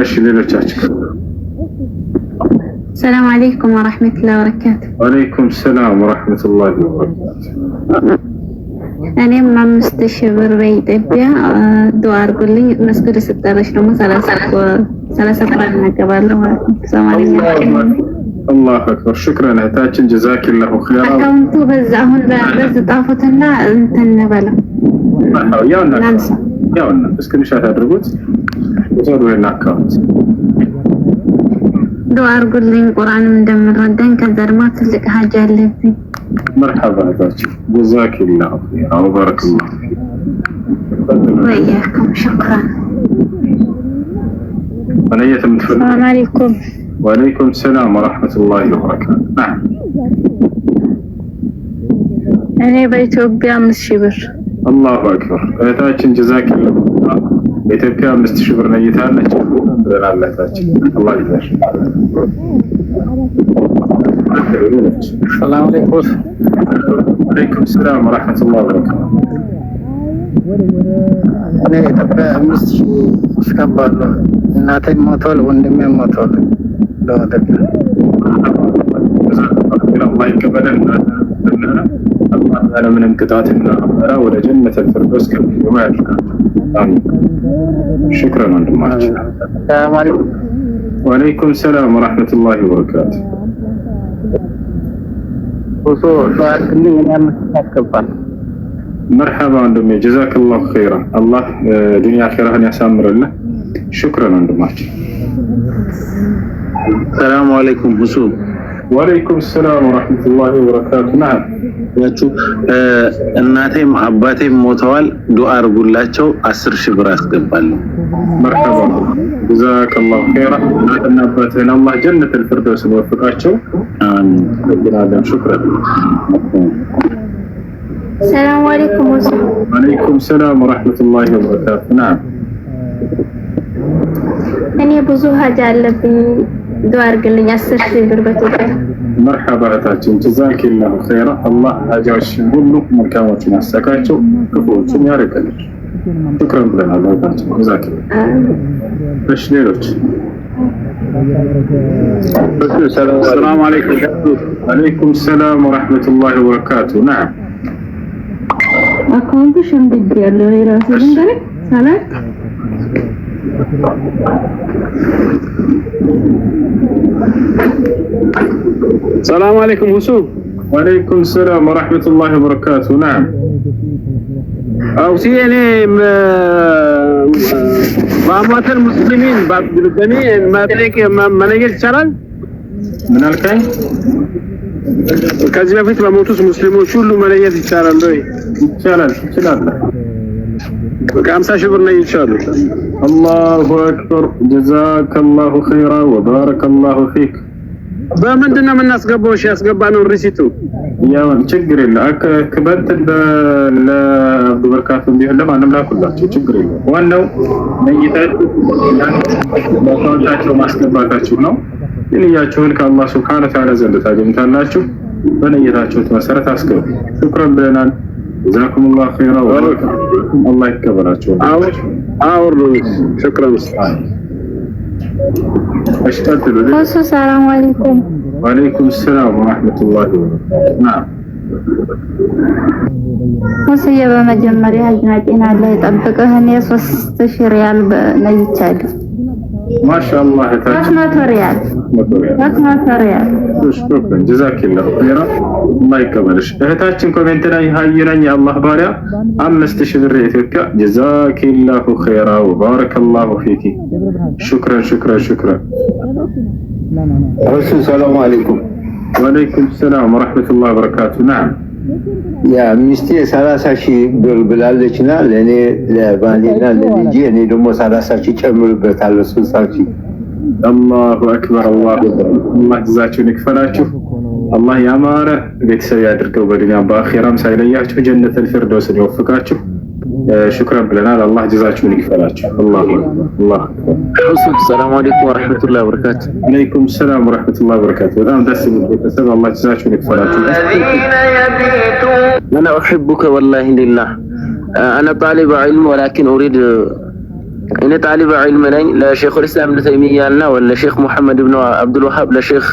እሺ ሌሎቻችሁ السلام عليكم ورحمة الله وبركاته. وعليكم السلام ورحمة الله وبركاته. እኔም 5000 ብር በኢትዮጵያ ዱዓ አድርጉልኝ። መስጊድ ስትጠራሽ ደግሞ 30 ቁርአን እናገባለሁ ማለት ነው። ሰማንያ الله أكبر. شكرا እህታችን جزاك الله خيرا. አካውንቱ በዛ አሁን በዛ ጣፉትና እንትን በለው ያውና እስክሪንሻት አድርጉት ወሰዱና አካውንት ዱዓ አድርጉልኝ። ቁርአንም እንደምረዳኝ ከዛ ደግሞ ትልቅ ሀጃ አለብኝ። مرحبا እህታችን جزاك الله خيرا وبارك الله فيك. وياكم شكرا. السلام عليكم. وعليكم السلام ورحمة الله وبركاته. نعم እኔ በኢትዮጵያ 5000 ብር الله أكبر. እህታችን جزاك الله በኢትዮጵያ 5000 ብር ነይታለች ብለናለታችን الله ይዘሽ السلام عليكم. وعليكم السلام ورحمة الله وبركاته. እኔ ኢትዮጵያ 5000 አስገባለሁ። እናቴም ሞቷል፣ ወንድሜም ሞቷል። الله يقبلنا الله على من انقطاعنا ወደ ጀነት الفردوس كما يرجع. آمين. شكرا ወንድማችን. السلام عليكم. وعليكم السلام ورحمة الله وبركاته. وصو ዱዓልኝ እኛም ያስገባል። مرحبا ወንድሜ جزاك الله خيرا. الله ዱንያ አኺራህን ያሳምርልህ. شكرا ወንድማችን. السلام عليكم وصو. وعليكم السلام ورحمة الله وبركاته. نعم እናቴም አባቴም ሞተዋል። ዱዓ አድርጉላቸው 10000 ብር አስገባለሁ። مرحبا جزاك الله خيرا. እናትና አባትህን አላህ ጀነት الفردوس ወፍቃቸው። አሚን። شكرا. السلام عليكم. وعليكم السلام ورحمة الله وبركاته. نعم እኔ ብዙ ሀጃ አለብኝ። ዱዓ አድርግልኝ 10000 ብር በኢትዮጵያ። مرحبا እህታችን جزاك الله خيرا. الله ሀጃዎችን ሁሉ መልካሞችን ያሳካቸው ክፉዎችን ያርቅልሽ። شكرا ብለናል እህታችን جزاك الله. እሺ ሌሎች السلام عليكم. وعليكم السلام ورحمة الله وبركاته. نعم አካውንትሽ እንዴት ያለው የራሱ ነገር ሰላም السلام عليكم وصو. وعليكم السلام ورحمة الله وبركاته. نعم أو سيني معاملة المسلمين بعد بالجميع ما تلك ما نجد شرال من الكاين ከዚህ በፊት በሞቱት ሙስሊሞች ሁሉ መለየት ይቻላል ወይ? ይቻላል። በቃ 50000 ብር ነው ይቻላል። الله أكبر. جزاك الله خيرا وبارك الله فيك. በምንድን ነው የምናስገባው? እሺ ያስገባነው ሪሲቱ ያው ችግር የለም። ከበንት ለአብዱ በርካቱ ቢሆን ለማንም ላኩላችሁ ችግር የለም። ዋናው ነይታችሁ በአካውንታቸው ማስገባታችሁ ነው። ንያችሁን ከአላህ Subhanahu Wa Ta'ala ዘንድ ታገኙታላችሁ። በነይታችሁት መሰረት አስገቡ። شكرا ብለናል። جزاكم الله خيرا وبركاته. الله يكبራችሁ። አውሩ شكرا. اشتغلوا. السلام عليكم. وعليكم السلام ورحمة الله وبركاته. نعم ወሰየ በመጀመሪያ አጅናጤና አላህ ይጠብቅህ። እኔ 3000 ሪያል ነይቻለሁ። ما شاء الله እህታችን 300 ሪያል شكرا جزاك الله خيرا. الله يكبرش እህታችን ኮሜንት ላይ ሀይረኝ የአላህ ባሪያ 5000 ብር ኢትዮጵያ جزاك الله خيرا وبارك الله فيك. شكرا. السلام عليكم. وعليكم السلام ورحمة الله وبركاته. نعم ያ ሚስቴ 30000 ብር ብላለችና ለኔ ለባሌና ለልጄ እኔ ደግሞ 30000 ጨምርበታለሁ 60000። الله أكبر. الله جزاችሁን ይክፈላችሁ። አላህ ያማረ ቤተሰብ ያድርገው በዱንያ በአኺራም ሳይለያችሁ ጀነት الفردوس ይወፍቃችሁ። شكرا ብለናል። አላህ ጀዛችሁን ይክፈላችሁ። الله السلام عليكم ورحمة الله وبركاته. عليكم السلام ورحمة الله وبركاته. በጣም ደስ የሚል ቤተሰብ አላህ ጀዛችሁን ይክፈላችሁ። أنا أحبك والله لله. أنا طالب علم ولكن أريد እኔ ጣሊብ ዒልም ነኝ። ለሼኹ ልእስላም ኢብኑ ተይሚያና ወለ ሼኽ ሙሐመድ ብኑ አብዱል ወሃብ ለሼኽ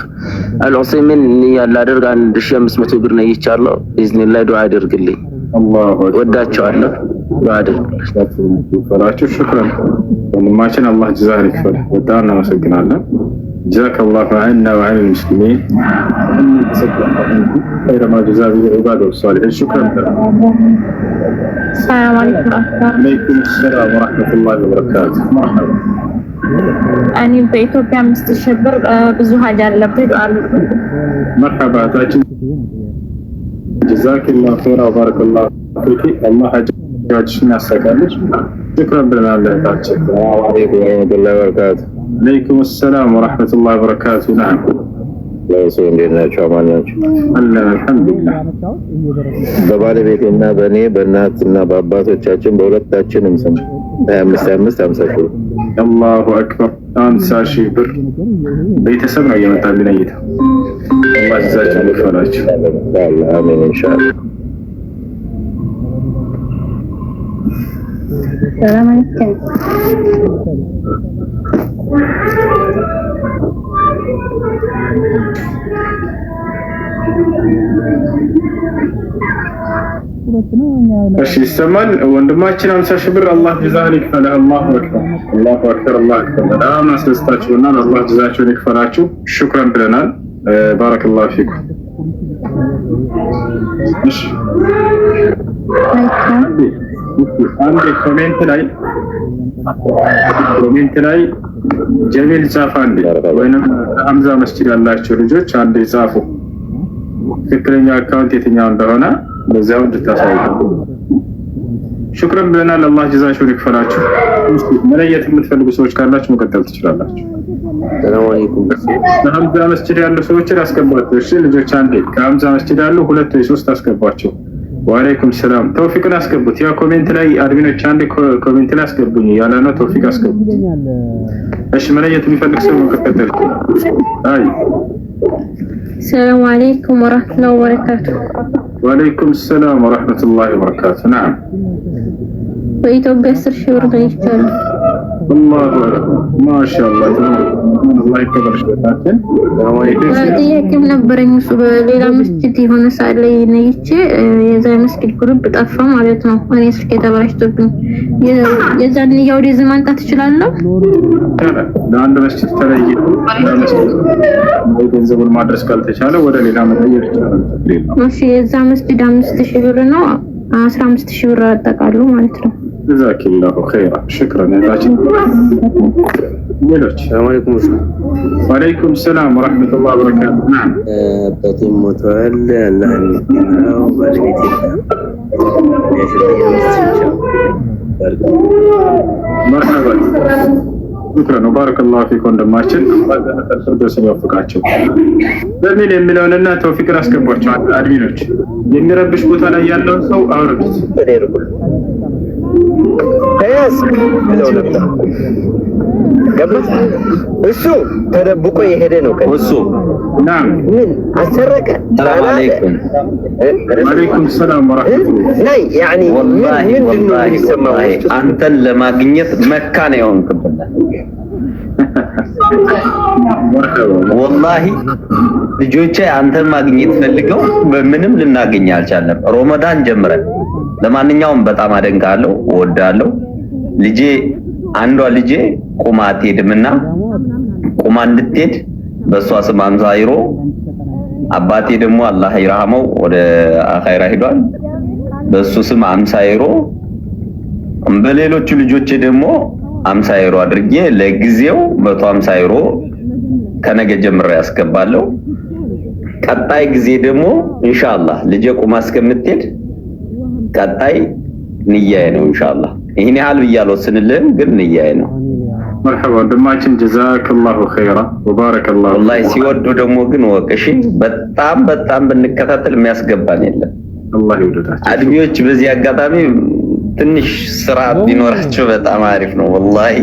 አልዑሰይሚን ንያላ አድርግ 1500 ብር ነው ይቻለው። ቢዝኒላህ ዱዓ አድርግልኝ። አላሁ ወዳቸዋለሁ። ዱዓ አድርግላችሁ። ሽክራን ወንድማችን አላህ ጀዛህን ይክፈል። በጣም እናመሰግናለን። ጀዛከላሁ ዐና ወዐን አልሙስሊሚን خير ما جزاه عباده الصالحين. شكرا. السلام عليكم. عليكم السلام ورحمة الله وبركاته. مرحبا. እኔ በኢትዮጵያ 5000 ብር ብዙ ሀጃ አለብኝ አሉ። مرحبا تاجي جزاك الله خيرا وبارك الله فيك. الله حاجاتሽን ያሳካልሽ። شكرا ብለናል ለታችን። ሰላም አለይኩም ወራህመቱላሂ ወበረካቱ። عليكم السلام ورحمة الله وبركاته. نعم ለሰው እንዴት ናቸው? አማን ናቸው? አለን አልሐምዱሊላህ። በባለቤቴና በእኔ በእናትና በአባቶቻችን በሁለታችንም ስም 50 ሺህ አላሁ አክበር 50 ሺህ ብር ቤተሰብ ነው እየመጣልን እይታ። አላህ ጀዛችሁን ይክፈላችሁ። አሜን ኢንሻአላህ። ሰላም አለይኩም። እሺ ይሰማል ወንድማችን 50 ሺህ ብር አላህ ጀዛህን ይክፈልህ። አላሁ አክበር አላሁ አክበር አላሁ አክበር። በጣም አስደስታችሁና አላህ ጀዛችሁን ይክፈላችሁ። ሽክራን ብለናል። ባረከላሁ ፊኩም። እሺ አንዴ ኮሜንት ላይ ጀሚል ጻፍ አንዴ፣ ወይንም ሐምዛ መስጂድ ያላችሁ ልጆች አንዴ ጻፉ ትክክለኛ አካውንት የትኛው እንደሆነ በዛው እንድታሳውቁ። ሽክራን ብለናል። አላህ ጀዛችሁን ይክፈላችሁ። መለየት የምትፈልጉ ሰዎች ካላችሁ መቀጠል ትችላላችሁ። ሰላም አለይኩም። ከሐምዛ መስጂድ ያሉ ሰዎችን አስገባችሁ። እሺ ልጆች አንዴ ከሐምዛ መስጂድ ያሉ 2 ወይ 3 አስገባችሁ። ወአለይኩም ሰላም። ተውፊቅን አስገቡት። ያ ኮሜንት ላይ አድሚኖች አንዴ ኮሜንት ላይ አስገቡኝ ያለ ነው። ተውፊቅ አስገቡት። እሺ መለየት የሚፈልግ ሰው መቀጠል አይ ሰላም አለይኩም ወራህመቱላሂ ወበረካቱ። ወአለይኩም ሰላም ወራህመቱላሂ ወበረካቱ። ነዓም በኢትዮጵያ 10 ሺህ ብር ገይቻለሁ። አላሁ አክበር ማሻአላህ አላህ ይከበርሽ። በታችን ጥያቄም ነበረኝ። እሱ በሌላ መስጂድ የሆነ ሰዓት ላይ ነይቼ የዛ መስጊድ ግሩፕ ጠፋ ማለት ነው። እኔ ስልኬ ተበላሽቶብኝ የዛን ያውዲ ማንጣት እችላለሁ። ለአንድ መስጂድ ተለይቶ ለመስጂድ ገንዘቡን ማድረስ ካልተቻለ ወደ ሌላ መቀየር ይችላል። እሺ የዛ መስጂድ 5000 ብር ነው 15000 ብር አጠቃሉ ማለት ነው። ጀዛኪላሁ ኸይራ ሽክራን። ያታችን ሌሎች ሰላም አለይኩም። ወአለይኩም ሰላም ወራህመቱላሂ ወበረካቱ። ነዓም አባቴ ሞተዋል። አላህ ይመስገነው። ባለቤቴ መርሐባ ሽክራን ወባረከላሁ ፊክ። ወንድማችን አላህ ፊርደውስን ይወፍቃቸው። በሚል የሚለውንና ተውፊቅን አስገቧቸው። አድሚኖች የሚረብሽ ቦታ ላይ ያለውን ሰው አውርዱት። እሱ ተደብቆ የሄደ ነው። እሱ ናም ምን አሰረቀ? ሰላም አለይኩም። ወአለይኩም ሰላም ወራህመቱላህ። ናይ ያኒ ወላሂ አንተን ለማግኘት መካ ነው የሆንክብን። ወላሂ ልጆቼ አንተን ማግኘት ፈልገው በምንም ልናገኝ አልቻለም። ሮመዳን ጀምረን ለማንኛውም በጣም አደንቃለሁ፣ እወዳለሁ። ልጄ አንዷ ልጄ ቁማ አትሄድምና ቁማ እንድትሄድ በሷ ስም 50 ዩሮ፣ አባቴ ደግሞ አላህ ይራህመው ወደ አኺራ ሄዷል፣ በሱ ስም 50 ዩሮ፣ በሌሎቹ ልጆቼ ደግሞ 50 ዩሮ አድርጌ ለጊዜው 150 ዩሮ ከነገ ጀምሬ ያስገባለሁ። ቀጣይ ጊዜ ደግሞ ኢንሻአላህ ልጄ ቁማ እስከምትሄድ ቀጣይ ንያዬ ነው ኢንሻአላህ። ይሄን ያህል ብያለሁ ስንልህም ግን ንያዬ ነው። መርሐባ ወንድማችን ጀዛከላሁ ኸይራ ወባረከላሁ። ወላሂ ሲወዱ ደግሞ ግን ወቅሺ በጣም ብንከታተል የሚያስገባን የለም። አላህ ይወደዳችሁ። አድሚዎች በዚህ አጋጣሚ ትንሽ ስራ ቢኖራቸው በጣም አሪፍ ነው ወላሂ።